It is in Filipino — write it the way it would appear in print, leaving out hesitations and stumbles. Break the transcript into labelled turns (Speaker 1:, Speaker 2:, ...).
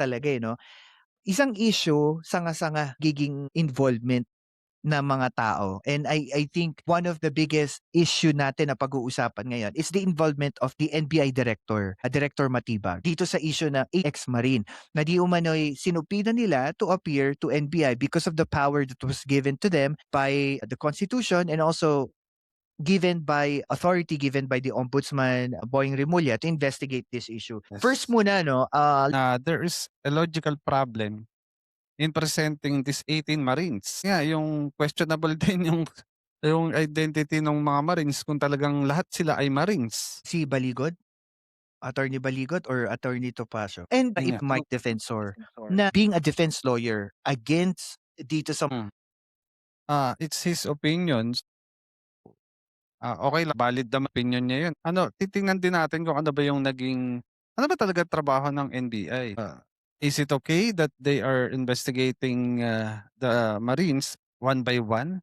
Speaker 1: talaga, eh, 'no? Isang issue, sanga-sanga giging involvement ng mga tao. And I think one of the biggest issue natin na pag-uusapan ngayon is the involvement of the NBI director, Director Matibag, dito sa issue ng ex-marine na di umano'y sinupina nila to appear to NBI because of the power that was given to them by the Constitution and also given by the Ombudsman Boying Rimulya to investigate this issue. First
Speaker 2: Yes.
Speaker 1: muna 'no,
Speaker 2: There is a logical problem in presenting these 18 Marines. Yung questionable din yung identity ng mga Marines kung talagang lahat sila ay Marines.
Speaker 1: si Baligod, Attorney Baligot or Attorney Topacio. And
Speaker 2: Yun
Speaker 1: if
Speaker 2: nga.
Speaker 1: Mike Defensor na being a defense lawyer against dito sa
Speaker 2: Hmm. It's his opinions. Okey lang, valid naman opinyon niya yun. Titingnan din natin kung ano ba talaga trabaho ng NBI? Is it okay that they are investigating, the Marines one by one?